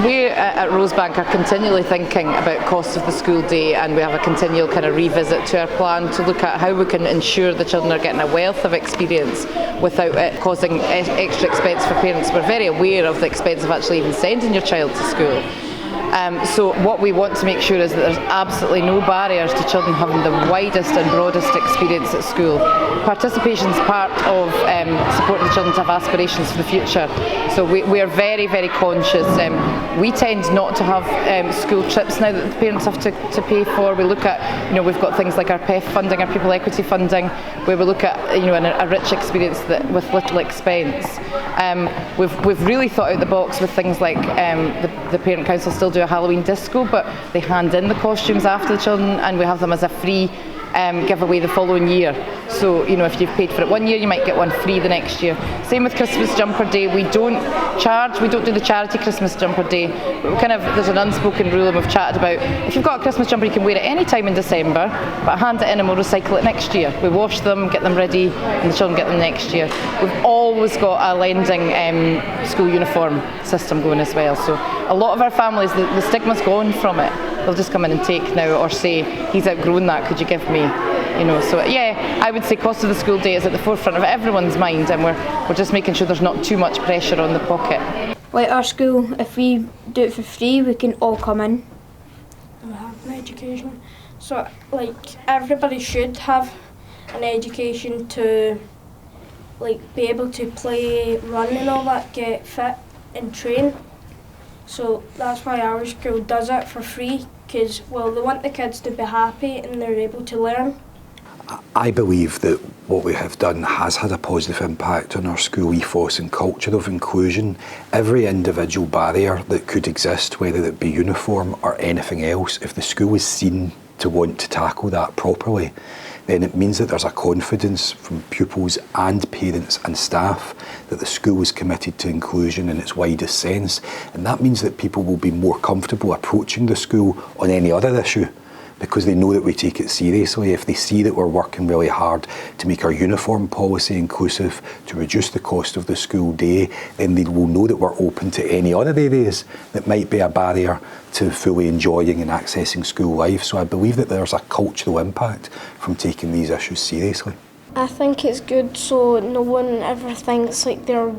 We at Rosebank are continually thinking about cost of the school day, and we have a continual kind of revisit to our plan to look at how we can ensure the children are getting a wealth of experience without it causing extra expense for parents. We're very aware of the expense of actually even sending your child to school. So what we want to make sure is that there's absolutely no barriers to children having the widest and broadest experience at school. Participation is part of supporting the children to have aspirations for the future. So we are very, very conscious. We tend not to have school trips now that the parents have to pay for. We look at, we've got things like our PEF funding, our pupil equity funding, where we look at, a rich experience with little expense. We've really thought out the box with things like the Parent Council still do a Halloween disco, but they hand in the costumes after the children, and we have them as a free giveaway the following year. So, if you've paid for it one year, you might get one free the next year. Same with Christmas Jumper Day. We don't do the charity Christmas Jumper Day, but there's an unspoken rule, and we've chatted about, if you've got a Christmas jumper, you can wear it any time in December, but hand it in and we'll recycle it next year. We wash them, get them ready, and the children get them next year. We've always got a lending school uniform system going as well. So a lot of our families, the stigma's gone from it. They'll just come in and take now, or say, he's outgrown that, could you give me? So yeah, I would say cost of the school day is at the forefront of everyone's mind, and we're just making sure there's not too much pressure on the pocket. Like our school, if we do it for free, we can all come in and have an education. So everybody should have an education to be able to play, run and all that, get fit and train. So that's why our school does it for free, because they want the kids to be happy and they're able to learn. I believe that what we have done has had a positive impact on our school ethos and culture of inclusion. Every individual barrier that could exist, whether it be uniform or anything else, if the school is seen to want to tackle that properly, then it means that there's a confidence from pupils and parents and staff that the school is committed to inclusion in its widest sense, and that means that people will be more comfortable approaching the school on any other issue, because they know that we take it seriously. If they see that we're working really hard to make our uniform policy inclusive, to reduce the cost of the school day, then they will know that we're open to any other areas that might be a barrier to fully enjoying and accessing school life. So I believe that there's a cultural impact from taking these issues seriously. I think it's good so no one ever thinks they're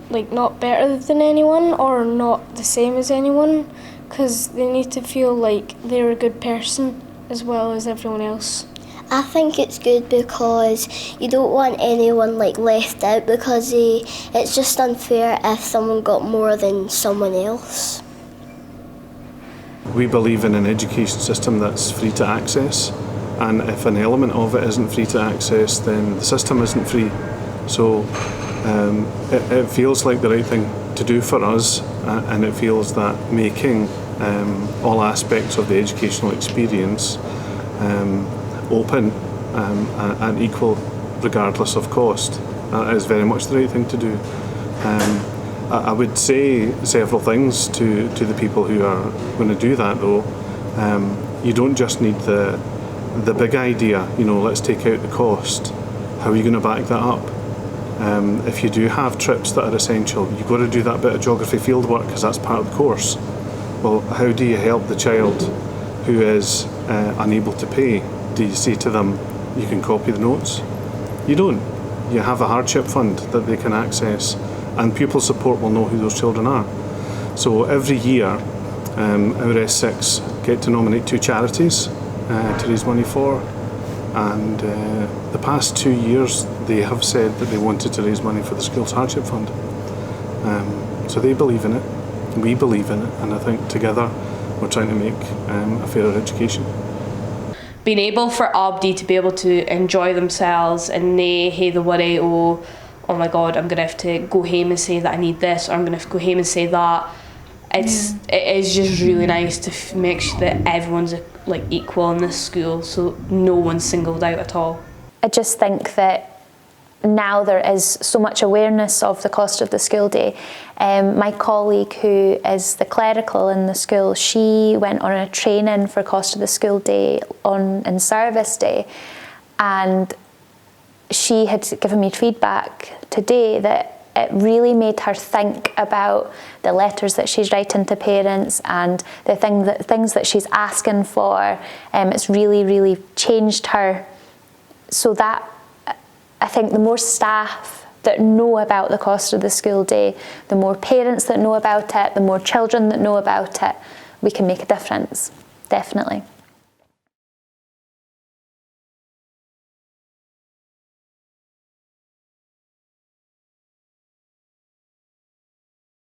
not better than anyone or not the same as anyone, because they need to feel like they're a good person as well as everyone else. I think it's good because you don't want anyone left out, because it's just unfair if someone got more than someone else. We believe in an education system that's free to access, and if an element of it isn't free to access, then the system isn't free. So it feels like the right thing to do for us, and it feels that making all aspects of the educational experience open and equal regardless of cost is very much the right thing to do. I would say several things to the people who are going to do that though. You don't just need the big idea, let's take out the cost. How are you going to back that up? If you do have trips that are essential, you've got to do that bit of geography fieldwork because that's part of the course. Well, how do you help the child who is unable to pay? Do you say to them, you can copy the notes? You don't. You have a hardship fund that they can access, and pupil support will know who those children are. So every year, our S6 get to nominate 2 charities to raise money for, and the past 2 years they have said that they wanted to raise money for the school's hardship fund. So they believe in it, we believe in it, and I think together we're trying to make a fairer education. Being able for Abdi to be able to enjoy themselves and nae hae the worry, oh my god, I'm going to have to go home and say that I need this, or I'm going to have to go home and say that. It is just really nice to make sure that everyone's equal in this school, so no one's singled out at all. I just think that now there is so much awareness of the cost of the school day. My colleague who is the clerical in the school, she went on a training for cost of the school day in service day, and she had given me feedback today that it really made her think about the letters that she's writing to parents and the things that she's asking for. It's really, really changed her. So that, I think the more staff that know about the cost of the school day, the more parents that know about it, the more children that know about it, we can make a difference, definitely.